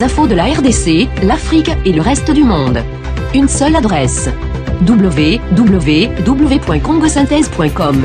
Infos de la RDC, l'Afrique et le reste du monde. Une seule adresse. www.congosynthèse.com.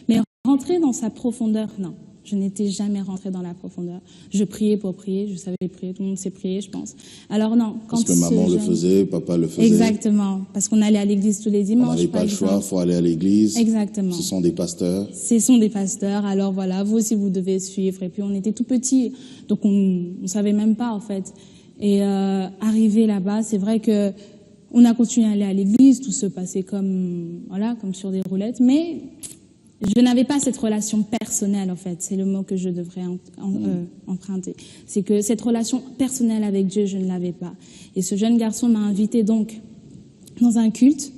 Mais rentrer dans sa profondeur, non. Je n'étais jamais rentrée dans la profondeur. Je priais pour prier, je savais prier, tout le monde sait prier, je pense. Alors non, quand parce que maman le faisait, papa le faisait. Exactement, parce qu'on allait à l'église tous les dimanches. On n'avait pas le choix, il faut aller à l'église. Exactement. Ce sont des pasteurs. Ce sont des pasteurs, alors voilà, vous aussi vous devez suivre. Et puis on était tout petits, donc on savait même pas en fait. Et arrivé là-bas, c'est vrai que on a continué à aller à l'église, tout se passait comme sur des roulettes, mais je n'avais pas cette relation personnelle, en fait. C'est le mot que je devrais emprunter. C'est que cette relation personnelle avec Dieu, je ne l'avais pas. Et ce jeune garçon m'a invité donc dans un culte.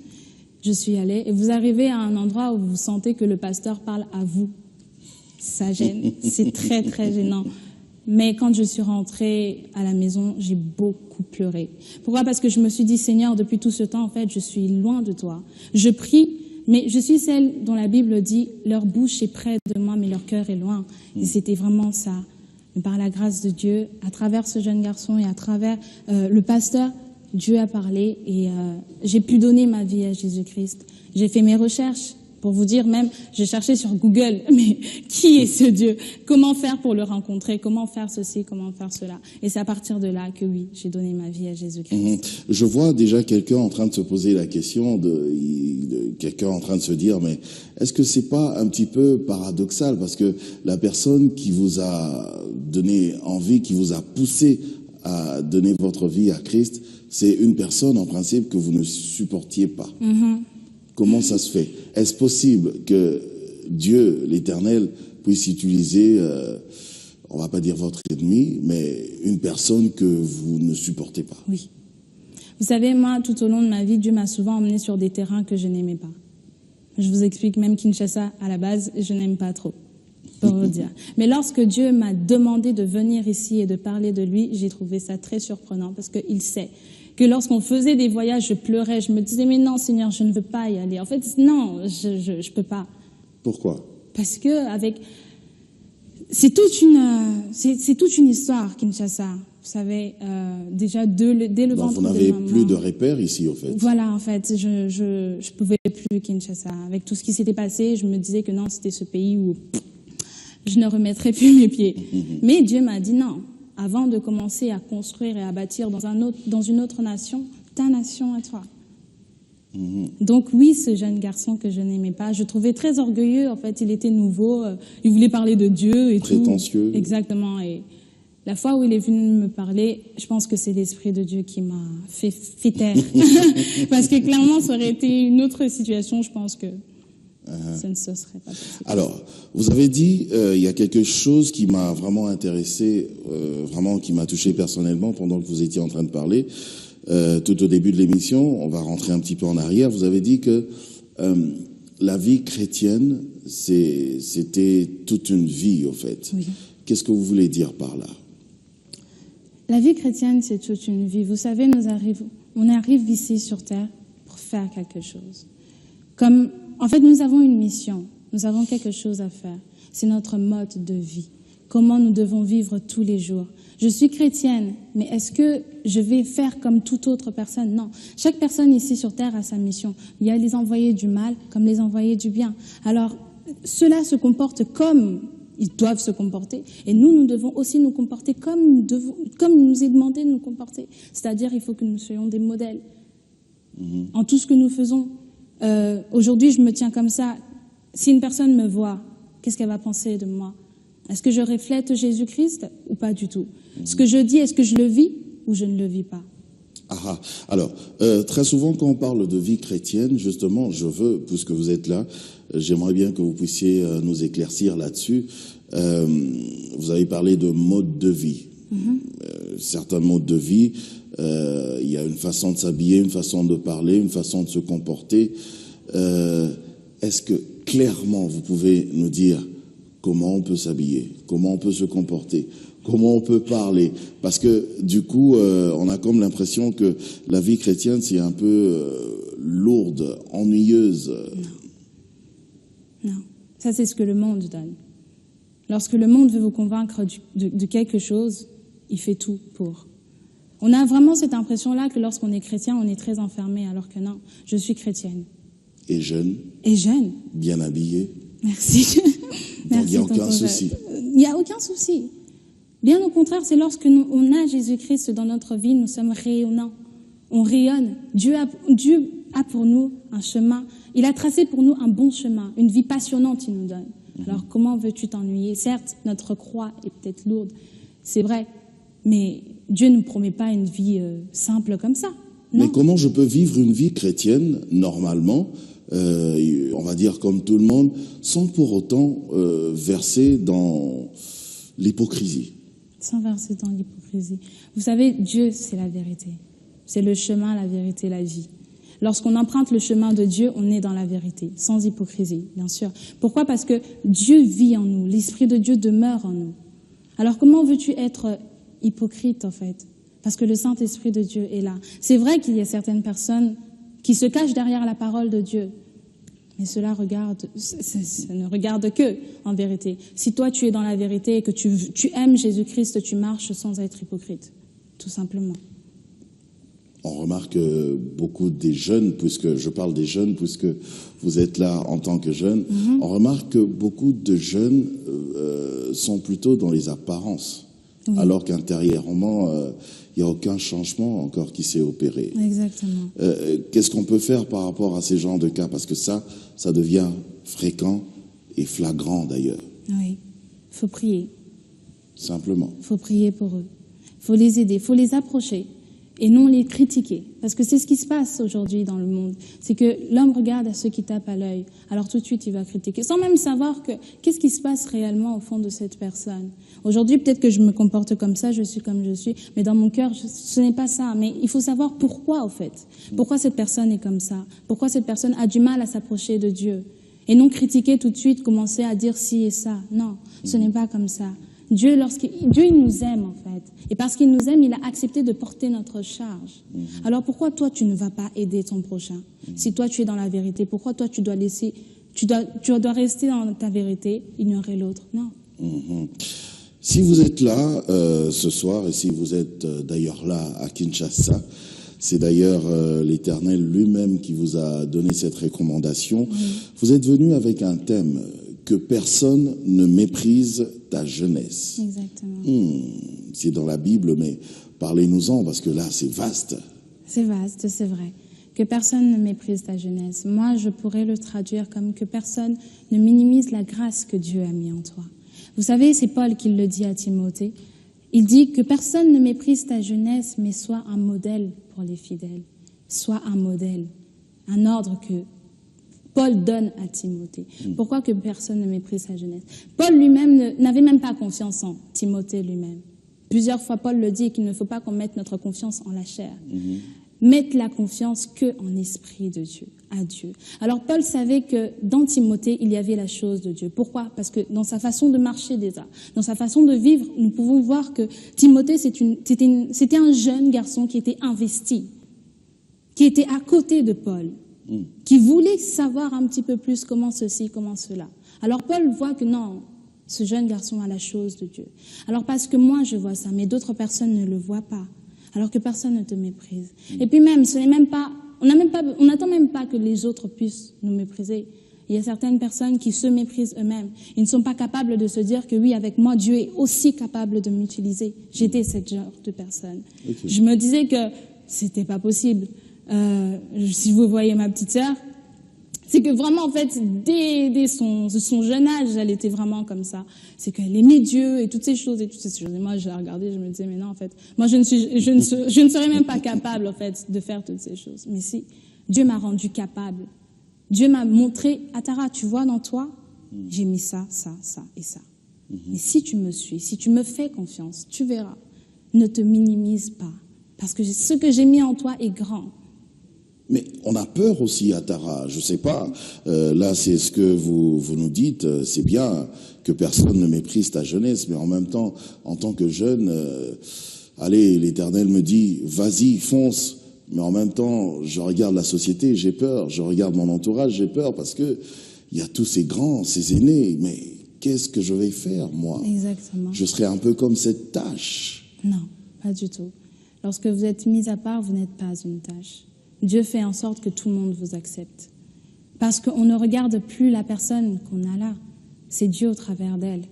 Je suis allée. Et vous arrivez à un endroit où vous sentez que le pasteur parle à vous. Ça gêne. C'est très, très gênant. Mais quand je suis rentrée à la maison, j'ai beaucoup pleuré. Pourquoi? Parce que je me suis dit, Seigneur, depuis tout ce temps, en fait, je suis loin de toi. Je prie, mais je suis celle dont la Bible dit « Leur bouche est près de moi, mais leur cœur est loin ». Et c'était vraiment ça. Mais par la grâce de Dieu, à travers ce jeune garçon et à travers le pasteur, Dieu a parlé et j'ai pu donner ma vie à Jésus-Christ. J'ai fait mes recherches. Pour vous dire même, j'ai cherché sur Google, mais qui est ce Dieu? Comment faire pour le rencontrer? Comment faire ceci? Comment faire cela? Et c'est à partir de là que oui, j'ai donné ma vie à Jésus-Christ. Je vois déjà quelqu'un en train de se poser la question, quelqu'un en train de se dire, mais est-ce que c'est pas un petit peu paradoxal? Parce que la personne qui vous a donné envie, qui vous a poussé à donner votre vie à Christ, c'est une personne en principe que vous ne supportiez pas. Comment ça se fait? Est-ce possible que Dieu, l'Éternel, puisse utiliser, on va pas dire votre ennemi, mais une personne que vous ne supportez pas? Oui. Vous savez, moi, tout au long de ma vie, Dieu m'a souvent emmené sur des terrains que je n'aimais pas. Je vous explique, même Kinshasa, à la base, je n'aime pas trop, pour vous dire. Mais lorsque Dieu m'a demandé de venir ici et de parler de lui, j'ai trouvé ça très surprenant, parce qu'il sait que lorsqu'on faisait des voyages, je pleurais, je me disais, mais non, Seigneur, je ne veux pas y aller. En fait, non, je peux pas. Pourquoi? Parce que c'est toute une histoire, Kinshasa. Vous savez, déjà, dès le ventre de maman. Vous n'avez plus de repères ici, au fait. Voilà, en fait, je pouvais plus Kinshasa. Avec tout ce qui s'était passé, je me disais que non, c'était ce pays où je ne remettrais plus mes pieds. Mais Dieu m'a dit non. Avant de commencer à construire et à bâtir dans une autre nation, ta nation à toi. Donc oui, ce jeune garçon que je n'aimais pas, je trouvais très orgueilleux. En fait, il était nouveau, il voulait parler de Dieu et prétentieux. Tout. Exactement. Et la fois où il est venu me parler, je pense que c'est l'Esprit de Dieu qui m'a fait taire. Parce que clairement, ça aurait été une autre situation, je pense que ça ne se serait pas passé. Alors, vous avez dit, il y a quelque chose qui m'a vraiment intéressé, vraiment qui m'a touché personnellement pendant que vous étiez en train de parler. Tout au début de l'émission, on va rentrer un petit peu en arrière, vous avez dit que la vie chrétienne, c'était toute une vie, au fait. Oui. Qu'est-ce que vous voulez dire par là? La vie chrétienne, c'est toute une vie. Vous savez, on arrive ici sur Terre pour faire quelque chose. En fait, nous avons une mission, nous avons quelque chose à faire. C'est notre mode de vie. Comment nous devons vivre tous les jours. Je suis chrétienne, mais est-ce que je vais faire comme toute autre personne? Non. Chaque personne ici sur Terre a sa mission. Il y a les envoyés du mal comme les envoyés du bien. Alors, ceux-là se comportent comme ils doivent se comporter. Et nous devons aussi nous comporter comme il nous est demandé de nous comporter. C'est-à-dire, il faut que nous soyons des modèles en tout ce que nous faisons. Aujourd'hui, je me tiens comme ça. Si une personne me voit, qu'est-ce qu'elle va penser de moi? Est-ce que je reflète Jésus-Christ ou pas du tout? Ce que je dis, est-ce que je le vis ou je ne le vis pas? Alors, très souvent, quand on parle de vie chrétienne, justement, puisque vous êtes là, j'aimerais bien que vous puissiez nous éclaircir là-dessus. Vous avez parlé de mode de vie. Certains modes de vie, il y a une façon de s'habiller, une façon de parler, une façon de se comporter. Est-ce que clairement vous pouvez nous dire comment on peut s'habiller, comment on peut se comporter, comment on peut parler? Parce que du coup, on a comme l'impression que la vie chrétienne, c'est un peu lourde, ennuyeuse. Non. Ça, c'est ce que le monde donne. Lorsque le monde veut vous convaincre de quelque chose, il fait tout pour. On a vraiment cette impression-là que lorsqu'on est chrétien, on est très enfermé, alors que non, je suis chrétienne. Et jeune. Et jeune. Bien habillée. Merci. Donc il n'y a aucun souci. Il n'y a aucun souci. Bien au contraire, c'est lorsque on a Jésus-Christ dans notre vie, nous sommes rayonnants. On rayonne. Dieu a pour nous un chemin. Il a tracé pour nous un bon chemin, une vie passionnante, il nous donne. Alors comment veux-tu t'ennuyer? Certes, notre croix est peut-être lourde, c'est vrai, mais Dieu ne nous promet pas une vie simple comme ça. Non. Mais comment je peux vivre une vie chrétienne normalement, on va dire comme tout le monde, sans pour autant verser dans l'hypocrisie? Sans verser dans l'hypocrisie. Vous savez, Dieu, c'est la vérité. C'est le chemin, la vérité, la vie. Lorsqu'on emprunte le chemin de Dieu, on est dans la vérité, sans hypocrisie, bien sûr. Pourquoi? Parce que Dieu vit en nous, l'Esprit de Dieu demeure en nous. Alors comment veux-tu être hypocrite, en fait? Parce que le Saint-Esprit de Dieu est là. C'est vrai qu'il y a certaines personnes qui se cachent derrière la parole de Dieu, mais cela ne regarde que, en vérité. Si toi, tu es dans la vérité et que tu aimes Jésus-Christ, tu marches sans être hypocrite, tout simplement. On remarque beaucoup des jeunes, puisque je parle des jeunes, puisque vous êtes là en tant que jeunes, on remarque que beaucoup de jeunes sont plutôt dans les apparences, oui. Alors qu'intérieurement, il n'y a aucun changement encore qui s'est opéré. Exactement. Qu'est-ce qu'on peut faire par rapport à ces genres de cas? Parce que ça devient fréquent et flagrant d'ailleurs. Oui, il faut prier. Simplement. Il faut prier pour eux. Il faut les aider, il faut les approcher. Et non les critiquer. Parce que c'est ce qui se passe aujourd'hui dans le monde. C'est que l'homme regarde à ceux qui tapent à l'œil. Alors tout de suite, il va critiquer. Sans même savoir qu'est-ce qui se passe réellement au fond de cette personne. Aujourd'hui, peut-être que je me comporte comme ça, je suis comme je suis. Mais dans mon cœur, ce n'est pas ça. Mais il faut savoir pourquoi, au fait. Pourquoi cette personne est comme ça. Pourquoi cette personne a du mal à s'approcher de Dieu. Et non critiquer tout de suite, commencer à dire ci et ça. Non, ce n'est pas comme ça. Dieu, il nous aime, en fait. Et parce qu'il nous aime, il a accepté de porter notre charge. Alors pourquoi toi, tu ne vas pas aider ton prochain? Si toi, tu es dans la vérité, pourquoi toi, tu dois rester dans ta vérité, ignorer l'autre? Non. Si vous êtes là ce soir, et si vous êtes d'ailleurs là à Kinshasa, c'est d'ailleurs l'Éternel lui-même qui vous a donné cette recommandation. Vous êtes venu avec un thème, que personne ne méprise ta jeunesse. Exactement. C'est dans la Bible, mais parlez-nous-en, parce que là, c'est vaste. C'est vaste, c'est vrai. Que personne ne méprise ta jeunesse. Moi, je pourrais le traduire comme que personne ne minimise la grâce que Dieu a mis en toi. Vous savez, c'est Paul qui le dit à Timothée. Il dit que personne ne méprise ta jeunesse, mais sois un modèle pour les fidèles. Sois un modèle. Un ordre que Paul donne à Timothée. Pourquoi que personne ne méprise sa jeunesse? Paul lui-même n'avait même pas confiance en Timothée lui-même. Plusieurs fois, Paul le dit qu'il ne faut pas qu'on mette notre confiance en la chair. Mettre la confiance que en esprit de Dieu, à Dieu. Alors Paul savait que dans Timothée, il y avait la chose de Dieu. Pourquoi? Parce que dans sa façon de marcher déjà, dans sa façon de vivre, nous pouvons voir que Timothée, c'était un jeune garçon qui était investi, qui était à côté de Paul. Qui voulait savoir un petit peu plus comment ceci, comment cela. Alors Paul voit que non, ce jeune garçon a la chose de Dieu. Alors parce que moi je vois ça, mais d'autres personnes ne le voient pas. Alors que personne ne te méprise. Et puis même, ce n'est même pas, on n'attend même pas que les autres puissent nous mépriser. Il y a certaines personnes qui se méprisent eux-mêmes. Ils ne sont pas capables de se dire que oui, avec moi, Dieu est aussi capable de m'utiliser. J'étais ce genre de personne. Okay. Je me disais que c'était pas possible. Si vous voyez ma petite sœur, c'est que vraiment, en fait, dès son jeune âge, elle était vraiment comme ça. C'est qu'elle aimait Dieu et toutes ces choses. Et moi, je la regardais, je me disais, mais non, en fait, moi, je ne serais même pas capable, en fait, de faire toutes ces choses. Mais si, Dieu m'a rendu capable. Dieu m'a montré, Atara, tu vois dans toi, j'ai mis ça, ça, ça et ça. Mais si tu me suis, si tu me fais confiance, tu verras. Ne te minimise pas. Parce que ce que j'ai mis en toi est grand. Mais on a peur aussi, Atara, je sais pas, là c'est ce que vous nous dites, c'est bien que personne ne méprise ta jeunesse, mais en même temps, en tant que jeune, allez, l'Éternel me dit, vas-y, fonce, mais en même temps, je regarde la société, j'ai peur, je regarde mon entourage, j'ai peur, parce que il y a tous ces grands, ces aînés, mais qu'est-ce que je vais faire, moi? Exactement. Je serai un peu comme cette tâche. Non, pas du tout. Lorsque vous êtes mis à part, vous n'êtes pas une tâche. Dieu fait en sorte que tout le monde vous accepte. Parce qu'on ne regarde plus la personne qu'on a là. C'est Dieu au travers d'elle.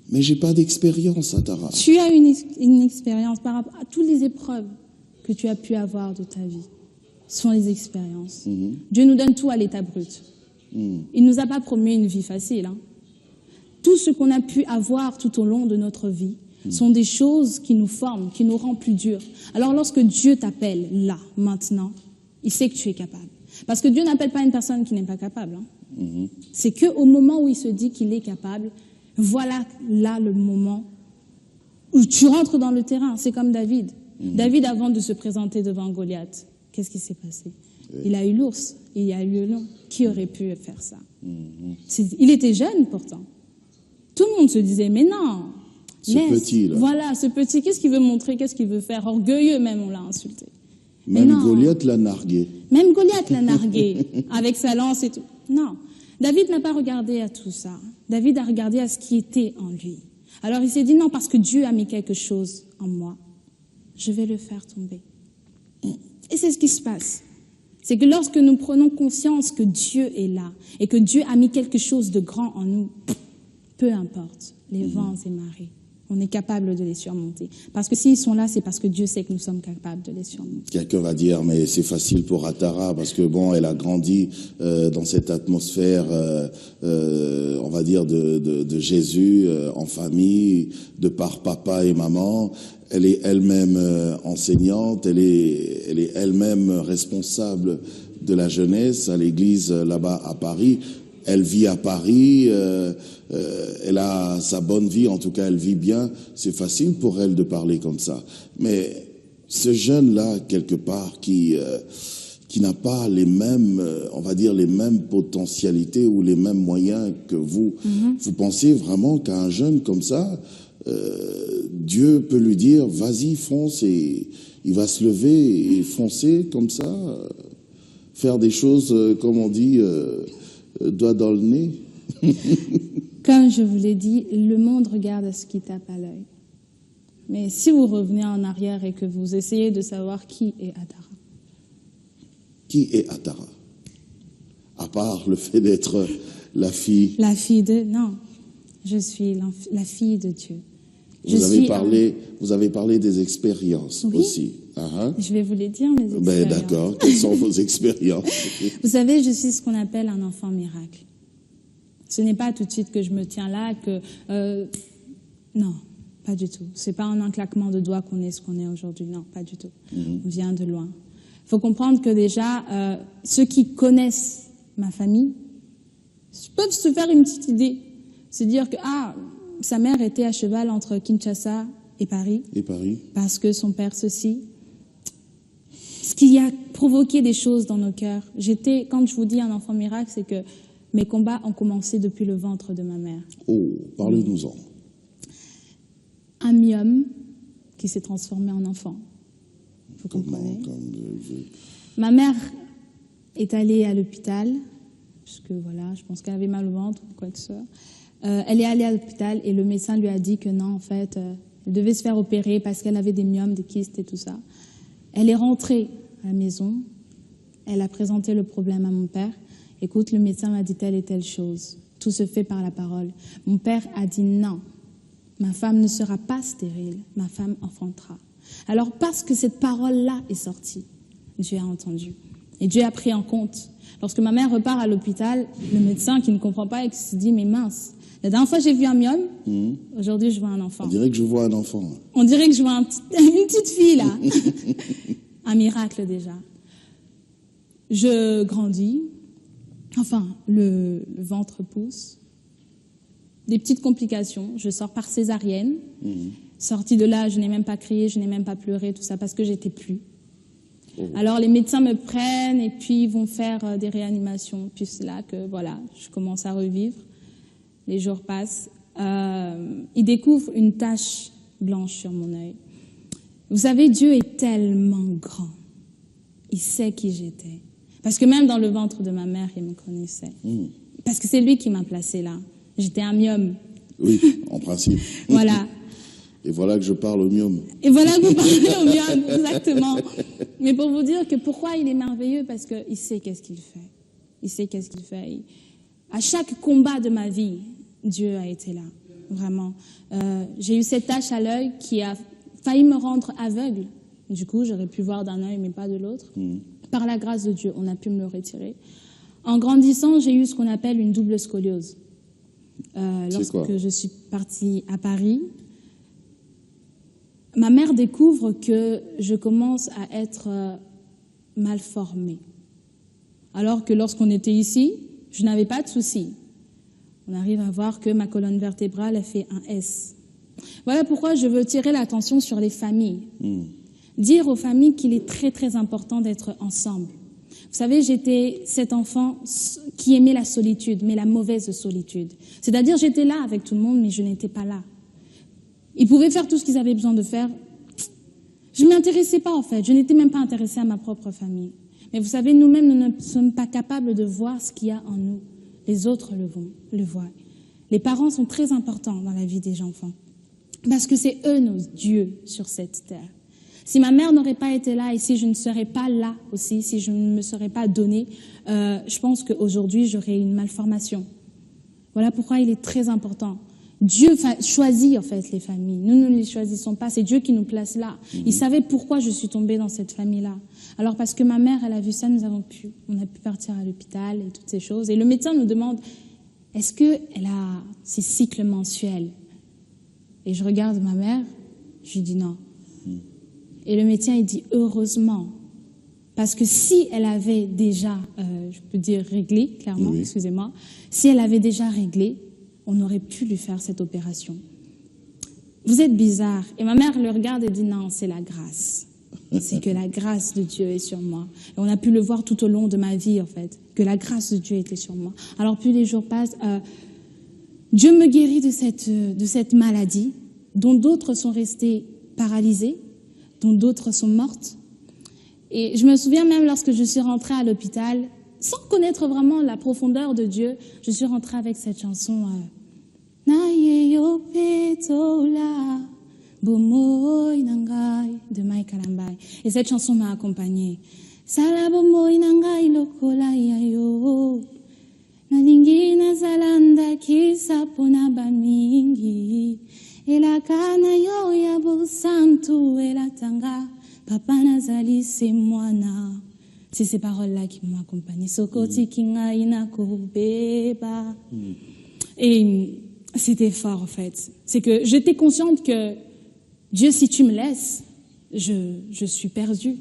Mais j'ai pas d'expérience, Atara. Tu as une expérience par rapport à toutes les épreuves que tu as pu avoir de ta vie. Ce sont les expériences. Dieu nous donne tout à l'état brut. Il nous a pas promis une vie facile. Hein. Tout ce qu'on a pu avoir tout au long de notre vie sont des choses qui nous forment, qui nous rendent plus durs. Alors lorsque Dieu t'appelle là, maintenant, il sait que tu es capable. Parce que Dieu n'appelle pas une personne qui n'est pas capable. Hein. C'est qu'au moment où il se dit qu'il est capable, voilà là le moment où tu rentres dans le terrain. C'est comme David. David, avant de se présenter devant Goliath, qu'est-ce qui s'est passé? Il a eu l'ours et il a eu le lion. Qui aurait pu faire ça? Il était jeune pourtant. Tout le monde se disait, mais non. Ce petit, là. Voilà, ce petit, qu'est-ce qu'il veut montrer? Qu'est-ce qu'il veut faire? Orgueilleux même, on l'a insulté. Même Goliath l'a nargué. Même Goliath l'a nargué, avec sa lance et tout. Non, David n'a pas regardé à tout ça. David a regardé à ce qui était en lui. Alors il s'est dit, non, parce que Dieu a mis quelque chose en moi, je vais le faire tomber. Et c'est ce qui se passe. C'est que lorsque nous prenons conscience que Dieu est là, et que Dieu a mis quelque chose de grand en nous, peu importe les vents et marées, on est capable de les surmonter. Parce que s'ils sont là, c'est parce que Dieu sait que nous sommes capables de les surmonter. Quelqu'un va dire, mais c'est facile pour Atara, parce que bon, elle a grandi dans cette atmosphère, on va dire, de Jésus, en famille, de par papa et maman. Elle est elle-même enseignante, elle est elle-même responsable de la jeunesse à l'église là-bas à Paris. Elle vit à Paris, elle a sa bonne vie, en tout cas elle vit bien. C'est facile pour elle de parler comme ça. Mais ce jeune-là, quelque part, qui n'a pas les mêmes, on va dire, les mêmes potentialités ou les mêmes moyens que vous, vous pensez vraiment qu'à un jeune comme ça, Dieu peut lui dire, vas-y, fonce, et il va se lever et foncer comme ça, faire des choses, comme on dit, doigt dans le nez. Comme je vous l'ai dit, le monde regarde à ce qui tape à l'œil. Mais si vous revenez en arrière et que vous essayez de savoir qui est Atara. Qui est Atara? À part le fait d'être la fille. La fille de... Non, je suis la fille de Dieu. Vous avez parlé des expériences aussi. Je vais vous les dire, mes expériences. Ben, d'accord. Quelles sont vos expériences? Vous savez, je suis ce qu'on appelle un enfant miracle. Ce n'est pas tout de suite que je me tiens là, non, pas du tout. C'est pas en un claquement de doigts qu'on est ce qu'on est aujourd'hui. Non, pas du tout. On vient de loin. Il faut comprendre que déjà, ceux qui connaissent ma famille peuvent se faire une petite idée. Se dire que, sa mère était à cheval entre Kinshasa et Paris. Parce que son père ceci. Ce qui a provoqué des choses dans nos cœurs. Quand je vous dis un enfant miracle, c'est que mes combats ont commencé depuis le ventre de ma mère. Oh, parlez-nous-en. Un myome qui s'est transformé en enfant. Vous comprenez? Ma mère est allée à l'hôpital, puisque voilà, je pense qu'elle avait mal au ventre ou quoi que ce soit. Elle est allée à l'hôpital et le médecin lui a dit que non, en fait, elle devait se faire opérer parce qu'elle avait des myomes, des kystes et tout ça. Elle est rentrée à la maison, elle a présenté le problème à mon père. Écoute, le médecin m'a dit telle et telle chose. Tout se fait par la parole. Mon père a dit non, ma femme ne sera pas stérile, ma femme enfantera. Alors parce que cette parole-là est sortie, Dieu a entendu. Et Dieu a pris en compte. Lorsque ma mère repart à l'hôpital, le médecin qui ne comprend pas et qui se dit mais mince, la dernière fois j'ai vu un myome, aujourd'hui je vois un enfant. On dirait que je vois un enfant. On dirait que je vois une petite fille là. Un miracle déjà. Je grandis, enfin le ventre pousse, des petites complications, je sors par césarienne. Sortie de là, je n'ai même pas crié, je n'ai même pas pleuré, tout ça parce que j'étais plus. Alors les médecins me prennent et puis ils vont faire des réanimations. Puis c'est là que voilà, je commence à revivre. Les jours passent. Ils découvrent une tache blanche sur mon œil. Vous savez, Dieu est tellement grand. Il sait qui j'étais. Parce que même dans le ventre de ma mère, il me connaissait. Parce que c'est lui qui m'a placée là. J'étais un myome. Oui, en principe. Voilà. Et voilà que je parle au myome. Et voilà que vous parlez au myome, exactement. Mais pour vous dire que pourquoi il est merveilleux, parce qu'il sait qu'est-ce qu'il fait. Il sait qu'est-ce qu'il fait. À chaque combat de ma vie, Dieu a été là, vraiment. J'ai eu cette tache à l'œil qui a failli me rendre aveugle. Du coup, j'aurais pu voir d'un œil, mais pas de l'autre. Par la grâce de Dieu, on a pu me le retirer. En grandissant, j'ai eu ce qu'on appelle une double scoliose. Lorsque je suis partie à Paris, ma mère découvre que je commence à être mal formée. Alors que lorsqu'on était ici, je n'avais pas de soucis. On arrive à voir que ma colonne vertébrale a fait un S. Voilà pourquoi je veux tirer l'attention sur les familles. Dire aux familles qu'il est très très important d'être ensemble. Vous savez, j'étais cet enfant qui aimait la solitude, mais la mauvaise solitude. C'est-à-dire, j'étais là avec tout le monde, mais je n'étais pas là. Ils pouvaient faire tout ce qu'ils avaient besoin de faire. Je ne m'intéressais pas, en fait. Je n'étais même pas intéressée à ma propre famille. Mais vous savez, nous-mêmes, nous ne sommes pas capables de voir ce qu'il y a en nous. Les autres le voient. Les parents sont très importants dans la vie des enfants. Parce que c'est eux nos dieux sur cette terre. Si ma mère n'aurait pas été là et si je ne serais pas là aussi, si je ne me serais pas donnée, je pense qu'aujourd'hui, j'aurais une malformation. Voilà pourquoi il est très important. Dieu choisit en fait les familles. Nous ne les choisissons pas. C'est Dieu qui nous place là. Il savait pourquoi je suis tombée dans cette famille-là. Alors parce que ma mère, elle a vu ça, on a pu partir à l'hôpital et toutes ces choses. Et le médecin nous demande, est-ce qu'elle a ses cycles mensuels? Et je regarde ma mère, je lui dis non. Et le médecin, il dit heureusement. Parce que si elle avait déjà, je peux dire réglé, clairement, oui. Excusez-moi, si elle avait déjà réglé, on aurait pu lui faire cette opération. Vous êtes bizarre. Et ma mère le regarde et dit non, c'est la grâce. C'est que la grâce de Dieu est sur moi. Et on a pu le voir tout au long de ma vie, en fait, que la grâce de Dieu était sur moi. Alors plus les jours passent, Dieu me guérit de cette maladie, dont d'autres sont restés paralysés, dont d'autres sont mortes. Et je me souviens même lorsque je suis rentrée à l'hôpital, sans connaître vraiment la profondeur de Dieu, je suis rentrée avec cette chanson de Mike Kalambai. Et cette chanson m'a accompagnée. C'est ces paroles-là qui m'ont accompagnée. Et c'était fort, en fait. C'est que j'étais consciente que, Dieu, si tu me laisses, je suis perdue.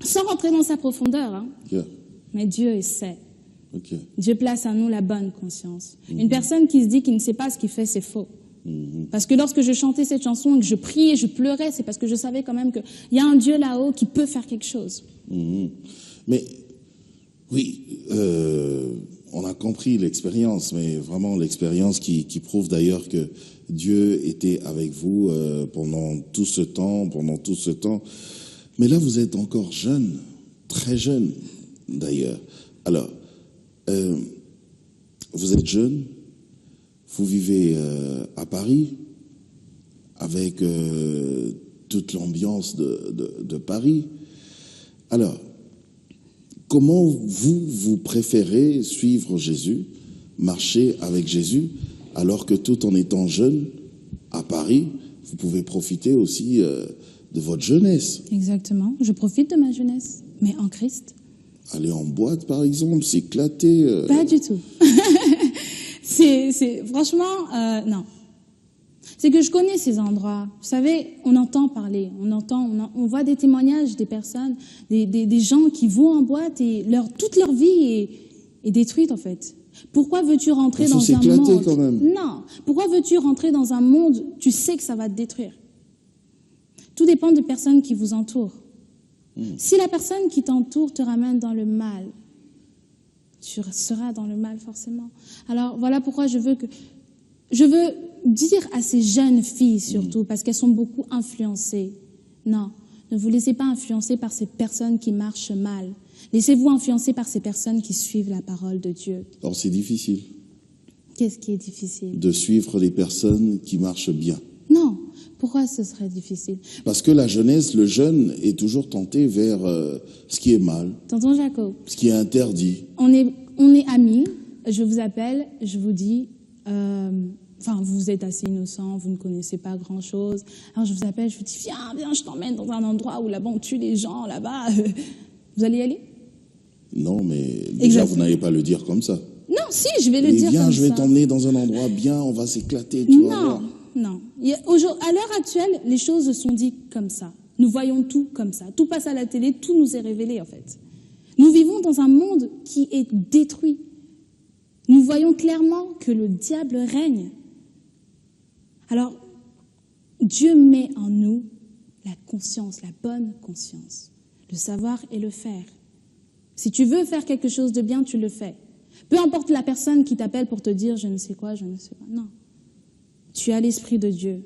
Sans rentrer dans sa profondeur, hein. Yeah. Mais Dieu sait. Okay. Dieu place en nous la bonne conscience. Une personne qui se dit qu'il ne sait pas ce qu'il fait, c'est faux. Parce que lorsque je chantais cette chanson, que je priais, je pleurais, c'est parce que je savais quand même qu'il y a un Dieu là-haut qui peut faire quelque chose. Mais oui, on a compris l'expérience, mais vraiment l'expérience qui prouve d'ailleurs que Dieu était avec vous pendant tout ce temps. Mais là, vous êtes encore jeune, très jeune d'ailleurs. Alors, vous êtes jeune, vous vivez à Paris, avec toute l'ambiance de Paris. Alors, comment vous préférez suivre Jésus, marcher avec Jésus, alors que tout en étant jeune, à Paris, vous pouvez profiter aussi de votre jeunesse? Exactement, je profite de ma jeunesse, mais en Christ. Aller en boîte, par exemple, s'éclater Pas du tout. Franchement, non. C'est que je connais ces endroits. Vous savez, on entend parler, on voit des témoignages des personnes, des gens qui vont en boîte et toute leur vie est détruite, en fait. Pourquoi veux-tu rentrer dans un monde quand même. Non. Pourquoi veux-tu rentrer dans un monde, tu sais que ça va te détruire? Tout dépend des personnes qui vous entourent. Si la personne qui t'entoure te ramène dans le mal, tu seras dans le mal forcément. Alors voilà pourquoi je veux dire à ces jeunes filles surtout, parce qu'elles sont beaucoup influencées. Non, ne vous laissez pas influencer par ces personnes qui marchent mal. Laissez-vous influencer par ces personnes qui suivent la parole de Dieu. Alors c'est difficile. Qu'est-ce qui est difficile? De suivre les personnes qui marchent bien. Non. Pourquoi ce serait difficile? Parce que la jeunesse, le jeune est toujours tenté vers ce qui est mal, Tonton Jacob, ce qui est interdit. on est amis, je vous appelle, je vous dis, vous êtes assez innocent, vous ne connaissez pas grand-chose. Alors je vous appelle, je vous dis, viens, je t'emmène dans un endroit où là-bas on tue les gens, là-bas. Vous allez y aller? Non, mais déjà, Exactement. vous n'allez pas le dire comme ça. Non, si, je vais le Et dire viens, comme je vais ça. t'emmener dans un endroit bien, on va s'éclater, tu vas voir. Non. À l'heure actuelle, les choses sont dites comme ça. Nous voyons tout comme ça. Tout passe à la télé, tout nous est révélé en fait. Nous vivons dans un monde qui est détruit. Nous voyons clairement que le diable règne. Alors, Dieu met en nous la conscience, la bonne conscience, le savoir et le faire. Si tu veux faire quelque chose de bien, tu le fais. Peu importe la personne qui t'appelle pour te dire je ne sais quoi, je ne sais pas. Non. Tu as l'Esprit de Dieu.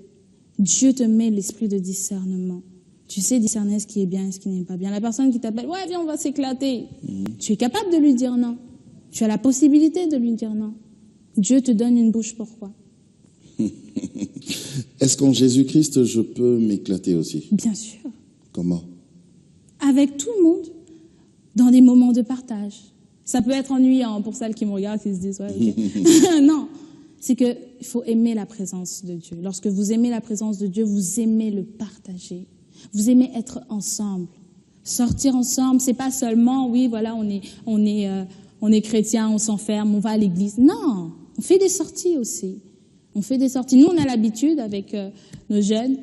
Dieu te met l'esprit de discernement. Tu sais discerner ce qui est bien et ce qui n'est pas bien. La personne qui t'appelle, ouais, viens, on va s'éclater. Tu es capable de lui dire non. Tu as la possibilité de lui dire non. Dieu te donne une bouche, pourquoi? Est-ce qu'en Jésus-Christ, je peux m'éclater aussi? Bien sûr. Comment? Avec tout le monde, dans des moments de partage. Ça peut être ennuyant pour celles qui me regardent et se disent, ouais, ok. Non, c'est qu'il faut aimer la présence de Dieu. Lorsque vous aimez la présence de Dieu, vous aimez le partager. Vous aimez être ensemble. Sortir ensemble, c'est pas seulement, oui, voilà, on est chrétien, on s'enferme, on va à l'église. Non, on fait des sorties aussi. On fait des sorties. Nous, on a l'habitude avec nos jeunes,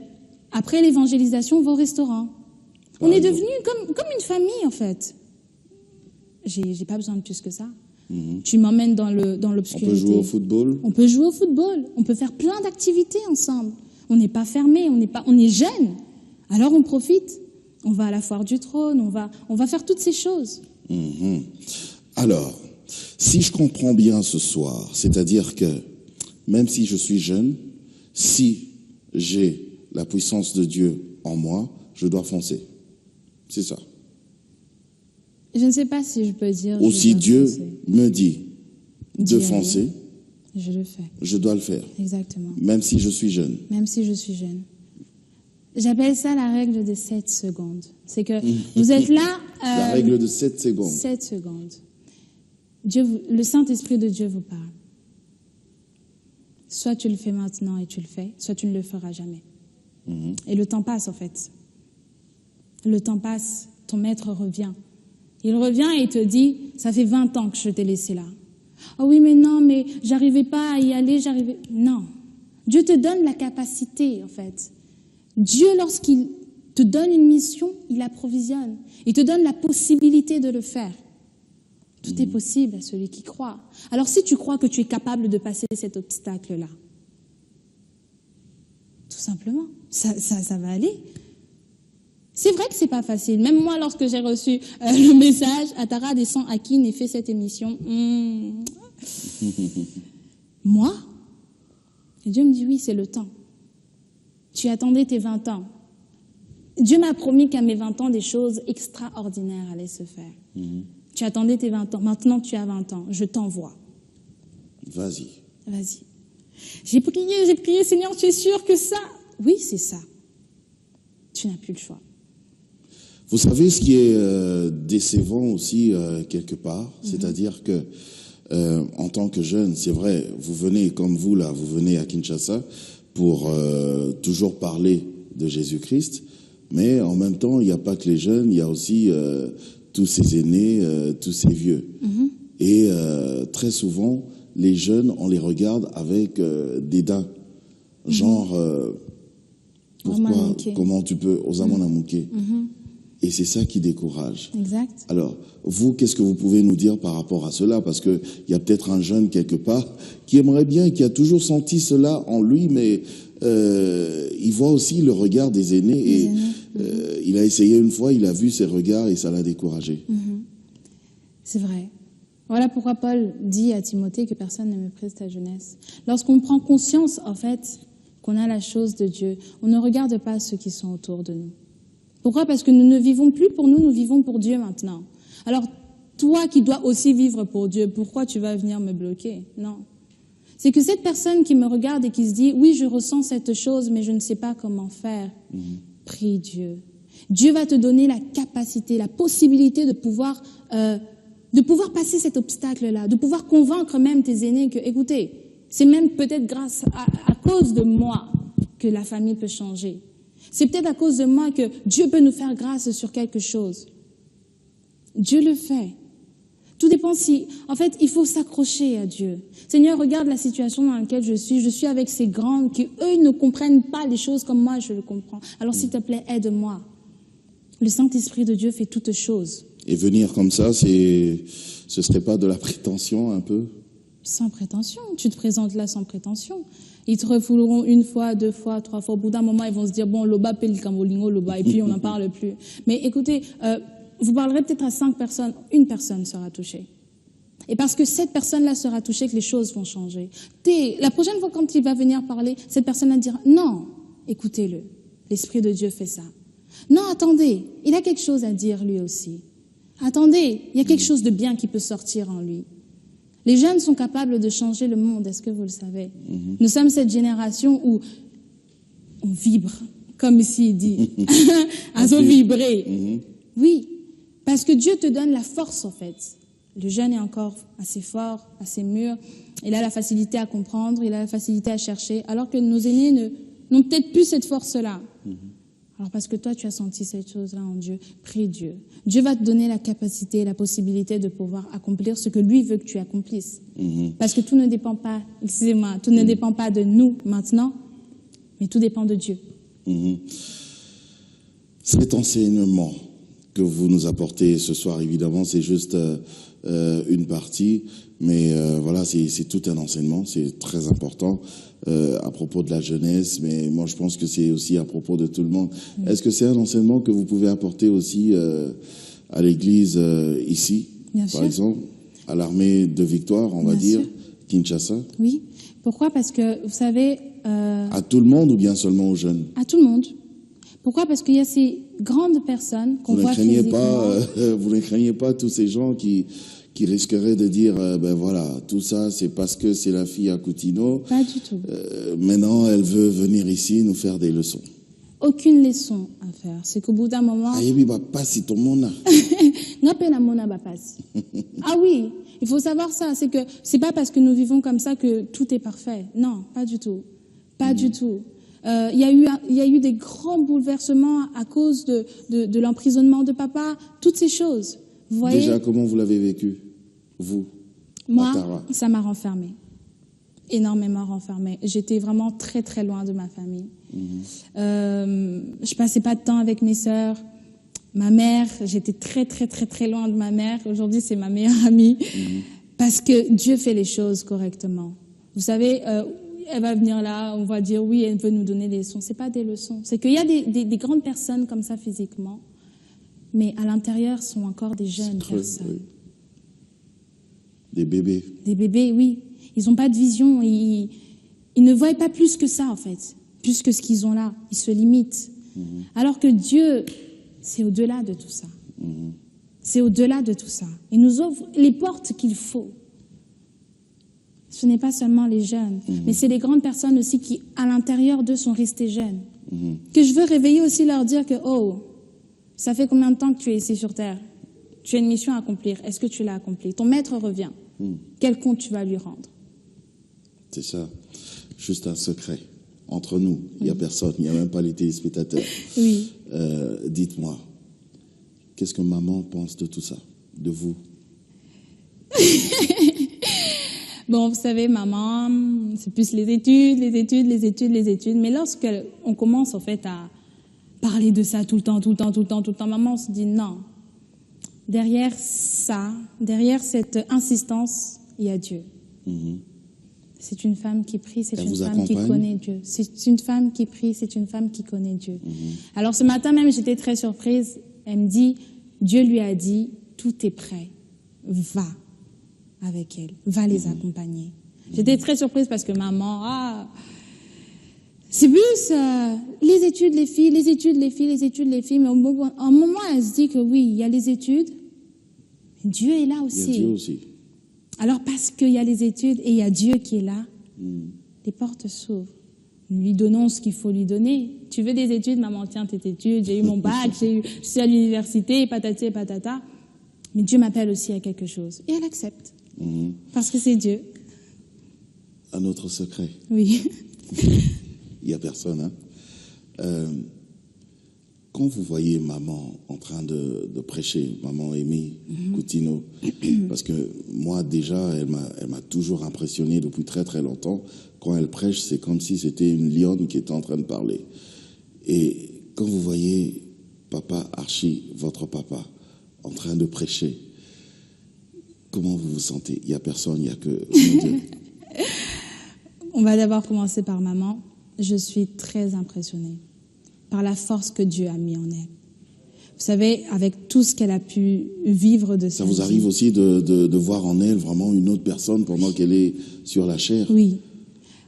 après l'évangélisation, on va au restaurant. On est devenus comme une famille, en fait. J'ai pas besoin de plus que ça. Tu m'emmènes dans l'obscurité. On peut jouer au football? On peut jouer au football. On peut faire plein d'activités ensemble. On n'est pas fermés, on est jeunes. Alors on profite. On va à la foire du trône, on va faire toutes ces choses. Alors, si je comprends bien ce soir, c'est-à-dire que même si je suis jeune, si j'ai la puissance de Dieu en moi, je dois foncer. C'est ça. Je ne sais pas si je peux dire... Ou si Dieu me dit de foncer, je le fais. je dois le faire. Exactement. Même si je suis jeune. Même si je suis jeune. J'appelle ça la règle des 7 secondes. C'est que vous êtes là... La règle de 7 secondes. 7 secondes. Le Saint-Esprit de Dieu vous parle. Soit tu le fais maintenant et tu le fais, soit tu ne le feras jamais. Et le temps passe, en fait. Le temps passe, ton maître revient. Il revient et il te dit, ça fait 20 ans que je t'ai laissé là. Ah oui, mais non, mais j'arrivais pas à y aller, Non. Dieu te donne la capacité, en fait. Dieu, lorsqu'il te donne une mission, il approvisionne. Il te donne la possibilité de le faire. Tout est possible à celui qui croit. Alors si tu crois que tu es capable de passer cet obstacle-là, tout simplement, ça va aller. C'est vrai que c'est pas facile. Même moi, lorsque j'ai reçu le message, Atara descend à Kin et fait cette émission, moi, et Dieu me dit oui, c'est le temps. Tu attendais tes 20 ans. Dieu m'a promis qu'à mes 20 ans, des choses extraordinaires allaient se faire. Tu attendais tes 20 ans. Maintenant, tu as 20 ans. Je t'envoie. Vas-y. Vas-y. J'ai prié, Seigneur, tu es sûr que ça? Oui, c'est ça. Tu n'as plus le choix. Vous savez ce qui est décevant aussi quelque part, c'est-à-dire que en tant que jeune, c'est vrai, vous venez comme vous là, vous venez à Kinshasa pour toujours parler de Jésus-Christ, mais en même temps, il n'y a pas que les jeunes, il y a aussi tous ces aînés, tous ces vieux. Et très souvent, les jeunes, on les regarde avec dédain, genre pourquoi, comment tu peux, Osamana Mouké. Et c'est ça qui décourage. Exact. Alors, vous, qu'est-ce que vous pouvez nous dire par rapport à cela? Parce que il y a peut-être un jeune quelque part qui aimerait bien, qui a toujours senti cela en lui, mais il voit aussi le regard des aînés et il a essayé une fois, il a vu ces regards et ça l'a découragé. C'est vrai. Voilà pourquoi Paul dit à Timothée que personne ne méprise ta jeunesse. Lorsqu'on prend conscience, en fait, qu'on a la chose de Dieu, on ne regarde pas ceux qui sont autour de nous. Pourquoi? Parce que nous ne vivons plus pour nous, nous vivons pour Dieu maintenant. Alors, toi qui dois aussi vivre pour Dieu, pourquoi tu vas venir me bloquer? Non. C'est que cette personne qui me regarde et qui se dit, oui, je ressens cette chose, mais je ne sais pas comment faire, prie Dieu. Dieu va te donner la capacité, la possibilité de pouvoir passer cet obstacle-là, de pouvoir convaincre même tes aînés que, écoutez, c'est même peut-être grâce à cause de moi que la famille peut changer. C'est peut-être à cause de moi que Dieu peut nous faire grâce sur quelque chose. Dieu le fait. Tout dépend si, en fait, il faut s'accrocher à Dieu. Seigneur, regarde la situation dans laquelle je suis. Je suis avec ces grands qui, eux, ils ne comprennent pas les choses comme moi, je le comprends. Alors, s'il te plaît, aide-moi. Le Saint-Esprit de Dieu fait toutes choses. Et venir comme ça, ce serait pas de la prétention un peu? Sans prétention. Tu te présentes là sans prétention. Ils te refouleront une fois, deux fois, trois fois. Au bout d'un moment, ils vont se dire, bon, loba, pel camolingo, loba, et puis on n'en parle plus. Mais écoutez, vous parlerez peut-être à 5 personnes, une personne sera touchée. Et parce que cette personne-là sera touchée, que les choses vont changer. La prochaine fois quand il va venir parler, cette personne-là dira, non, écoutez-le, l'Esprit de Dieu fait ça. Non, attendez, il a quelque chose à dire lui aussi. Attendez, il y a quelque chose de bien qui peut sortir en lui. Les jeunes sont capables de changer le monde, est-ce que vous le savez? Nous sommes cette génération où on vibre, comme ici il dit, à se vibrer. Oui, parce que Dieu te donne la force en fait. Le jeune est encore assez fort, assez mûr, il a la facilité à comprendre, il a la facilité à chercher, alors que nos aînés n'ont peut-être plus cette force-là. Alors parce que toi tu as senti cette chose-là en Dieu, prie Dieu. Dieu va te donner la capacité, la possibilité de pouvoir accomplir ce que lui veut que tu accomplisses. Parce que tout ne dépend pas, excusez-moi, tout ne dépend pas de nous maintenant, mais tout dépend de Dieu. Cet enseignement que vous nous apportez ce soir, évidemment, c'est juste une partie, mais voilà, c'est tout un enseignement, c'est très important à propos de la jeunesse, mais moi je pense que c'est aussi à propos de tout le monde. Est-ce que c'est un enseignement que vous pouvez apporter aussi à l'Église ici, Bien par sûr. exemple, à l'armée de Victoire, on va Bien dire, sûr. Kinshasa? Oui. Pourquoi? Parce que, vous savez... À tout le monde ou bien seulement aux jeunes? À tout le monde. Pourquoi? Parce qu'il y a ces grandes personnes qu'on voit physiquement. Vous ne craignez pas tous ces gens qui risqueraient de dire, ben voilà, tout ça, c'est parce que c'est la fille à Coutinho. Pas du tout. Maintenant, elle veut venir ici nous faire des leçons. Aucune leçon à faire. C'est qu'au bout d'un moment... Ah oui, il faut savoir ça. C'est que c'est pas parce que nous vivons comme ça que tout est parfait. Non, pas du tout. Pas du tout. Il y a eu des grands bouleversements à cause de l'emprisonnement de papa, toutes ces choses. Vous voyez? Déjà, comment vous l'avez vécu, vous, Moi, à Tara? ça m'a renfermée. Énormément renfermée. J'étais vraiment très très loin de ma famille. Je passais pas de temps avec mes sœurs. Ma mère, j'étais très très très très loin de ma mère. Aujourd'hui, c'est ma meilleure amie. Parce que Dieu fait les choses correctement. Vous savez, elle va venir là, on va dire oui, elle veut nous donner des leçons. C'est pas des leçons. C'est qu'il y a des grandes personnes comme ça physiquement, mais à l'intérieur sont encore des jeunes personnes. Oui. Des bébés. Des bébés, oui. Ils n'ont pas de vision. Ils ne voient pas plus que ça, en fait. Plus que ce qu'ils ont là. Ils se limitent. Alors que Dieu, c'est au-delà de tout ça. C'est au-delà de tout ça. Il nous ouvre les portes qu'il faut. Ce n'est pas seulement les jeunes, mais c'est les grandes personnes aussi qui, à l'intérieur d'eux, sont restées jeunes. Que je veux réveiller aussi, leur dire que, oh, ça fait combien de temps que tu es ici sur Terre? Tu as une mission à accomplir. Est-ce que tu l'as accomplie? Ton maître revient. Quel compte tu vas lui rendre? C'est ça. Juste un secret. Entre nous, il n'y a personne, il n'y a même pas les téléspectateurs. Oui. Dites-moi, qu'est-ce que maman pense de tout ça, de vous? Bon, vous savez, maman, c'est plus les études. Mais lorsqu'on commence, en fait, à parler de ça tout le temps, maman, on se dit non. Derrière ça, derrière cette insistance, il y a Dieu. C'est une femme qui prie, c'est une femme qui connaît Dieu. C'est une femme qui prie, c'est une femme qui connaît Dieu. Alors ce matin même, j'étais très surprise. Elle me dit, Dieu lui a dit, tout est prêt. Va avec elle, va les accompagner. J'étais très surprise parce que maman, c'est plus les études, les filles. Mais au moment, elle se dit que oui, il y a les études. Dieu est là aussi. Il y a Dieu aussi. Alors parce qu'il y a les études et il y a Dieu qui est là, Les portes s'ouvrent. Nous lui donnons ce qu'il faut lui donner. Tu veux des études, maman, tiens tes études, j'ai eu mon bac, je suis à l'université, patati et patata. Mais Dieu m'appelle aussi à quelque chose. Et elle accepte. Parce que c'est Dieu. Un autre secret. Oui. Il n'y a personne, hein. Quand vous voyez maman en train de prêcher, maman Amy Coutinho, parce que moi déjà, elle m'a toujours impressionné depuis très très longtemps. Quand elle prêche, c'est comme si c'était une lionne qui était en train de parler. Et quand vous voyez papa Archie, votre papa, en train de prêcher, comment vous vous sentez? Il n'y a personne, il n'y a que Dieu. On va d'abord commencer par maman. Je suis très impressionnée par la force que Dieu a mis en elle. Vous savez, avec tout ce qu'elle a pu vivre de sa vie. Ça vous arrive aussi de voir en elle vraiment une autre personne pendant qu'elle est sur la chair? Oui.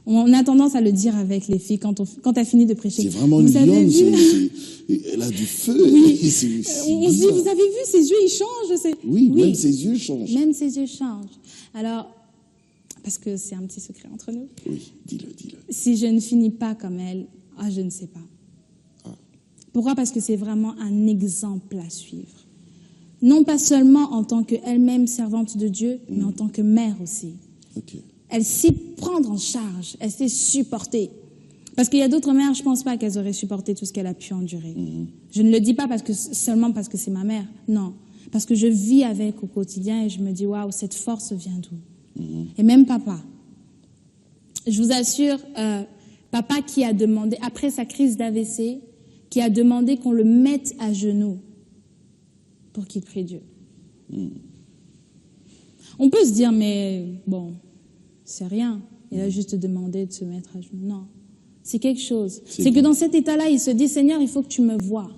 On a tendance à le dire avec les filles quand tu as fini de prêcher. C'est vraiment une lionne, elle a du feu. Oui. On se dit, vous avez vu, ses yeux, ils changent. Oui, même ses yeux changent. Même ses yeux changent. Alors, parce que c'est un petit secret entre nous. Oui, dis-le. Si je ne finis pas comme elle, je ne sais pas. Pourquoi? Parce que c'est vraiment un exemple à suivre. Non pas seulement en tant qu'elle-même servante de Dieu, mais en tant que mère aussi. Ok. Elle sait prendre en charge, elle sait supporter. Parce qu'il y a d'autres mères, je ne pense pas qu'elles auraient supporté tout ce qu'elle a pu endurer. Je ne le dis pas seulement parce que c'est ma mère, non. Parce que je vis avec au quotidien et je me dis, waouh, cette force vient d'où? Et même papa. Je vous assure, papa qui a demandé, après sa crise d'AVC, qui a demandé qu'on le mette à genoux pour qu'il prie Dieu. On peut se dire, mais bon, c'est rien. Il a juste demandé de se mettre à genoux. Non, c'est quelque chose. C'est que dans cet état-là, il se dit, Seigneur, il faut que tu me vois.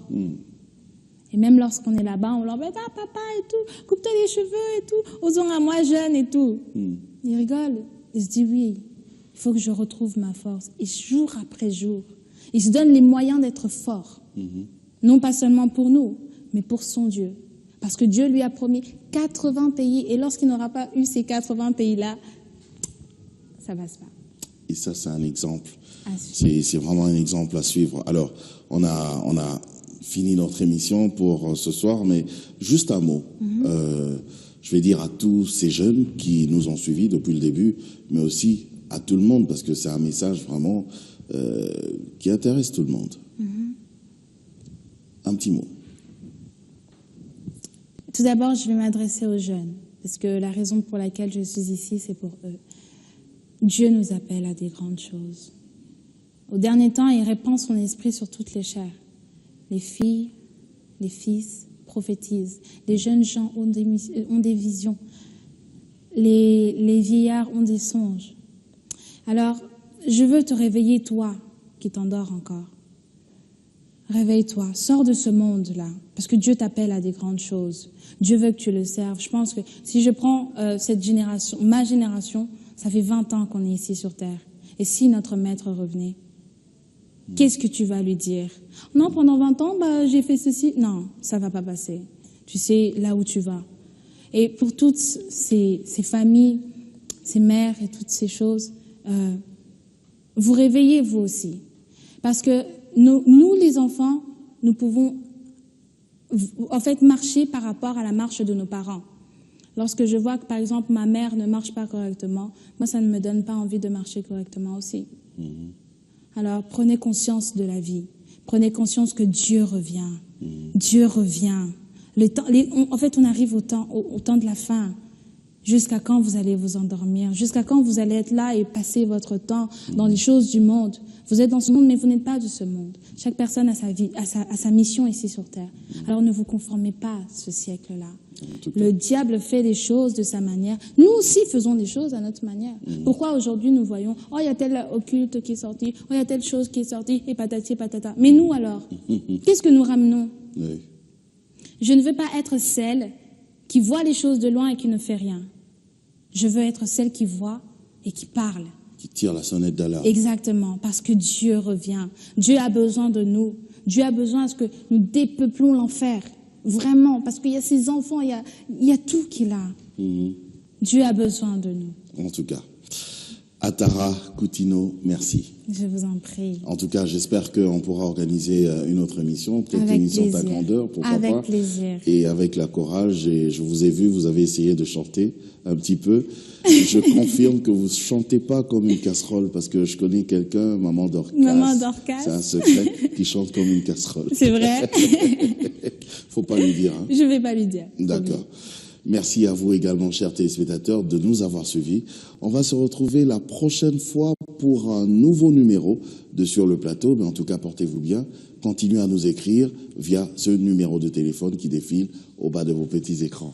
Et même lorsqu'on est là-bas, on l'embête, papa et tout, coupe-toi les cheveux et tout, osons à moi jeune et tout. Il rigole. Il se dit, oui, il faut que je retrouve ma force. Et jour après jour, il se donne les moyens d'être fort. Non pas seulement pour nous, mais pour son Dieu. Parce que Dieu lui a promis 80 pays. Et lorsqu'il n'aura pas eu ces 80 pays-là, ça ne passe pas. Et ça, c'est un exemple. C'est vraiment un exemple à suivre. Alors, on a fini notre émission pour ce soir, mais juste un mot. Je vais dire à tous ces jeunes qui nous ont suivis depuis le début, mais aussi à tout le monde, parce que c'est un message vraiment qui intéresse tout le monde. Un petit mot. Tout d'abord, je vais m'adresser aux jeunes, parce que la raison pour laquelle je suis ici, c'est pour eux. Dieu nous appelle à des grandes choses. Au dernier temps, il répand son esprit sur toutes les chairs. Les filles, les fils prophétisent. Les jeunes gens ont des visions. Les vieillards ont des songes. Alors, je veux te réveiller, toi, qui t'endors encore. Réveille-toi, sors de ce monde-là, parce que Dieu t'appelle à des grandes choses. Dieu veut que tu le serves. Je pense que si je prends cette génération, ma génération, ça fait 20 ans qu'on est ici sur Terre. Et si notre maître revenait, qu'est-ce que tu vas lui dire? Non, pendant 20 ans, j'ai fait ceci. Non, ça va pas passer. Tu sais là où tu vas. Et pour toutes ces familles, ces mères et toutes ces choses, vous réveillez vous aussi. Parce que nous, les enfants, nous pouvons en fait marcher par rapport à la marche de nos parents. Lorsque je vois que, par exemple, ma mère ne marche pas correctement, moi, ça ne me donne pas envie de marcher correctement aussi. Alors, prenez conscience de la vie. Prenez conscience que Dieu revient. Dieu revient. En fait, on arrive au temps de la fin. Jusqu'à quand vous allez vous endormir? Jusqu'à quand vous allez être là et passer votre temps dans les choses du monde? Vous êtes dans ce monde, mais vous n'êtes pas de ce monde. Chaque personne a sa vie, a sa mission ici sur Terre. Alors ne vous conformez pas à ce siècle-là. Le diable fait des choses de sa manière. Nous aussi faisons des choses à notre manière. Pourquoi aujourd'hui nous voyons, il y a tel occulte qui est sorti, il y a telle chose qui est sortie, et patati patata. Mais nous alors, qu'est-ce que nous ramenons? Oui. Je ne veux pas être celle qui voit les choses de loin et qui ne fait rien. Je veux être celle qui voit et qui parle. Qui tire la sonnette d'alarme. Exactement, parce que Dieu revient. Dieu a besoin de nous. Dieu a besoin à ce que nous dépeuplons l'enfer. Vraiment, parce qu'il y a ses enfants, il y a tout qu'il a. Dieu a besoin de nous. En tout cas. Atara Coutinho, merci. Je vous en prie. En tout cas, j'espère qu'on pourra organiser une autre émission, peut-être une émission de ta grandeur, pourquoi pas. Avec plaisir. Et avec la chorale, je vous ai vu, vous avez essayé de chanter un petit peu. Je confirme que vous chantez pas comme une casserole, parce que je connais quelqu'un, Maman Dorcas. Maman Dorcas. C'est un secret, qui chante comme une casserole. C'est vrai. Faut pas lui dire. Hein. Je vais pas lui dire. D'accord. Merci à vous également, chers téléspectateurs, de nous avoir suivis. On va se retrouver la prochaine fois pour un nouveau numéro de Sur le Plateau. Mais en tout cas, portez-vous bien. Continuez à nous écrire via ce numéro de téléphone qui défile au bas de vos petits écrans.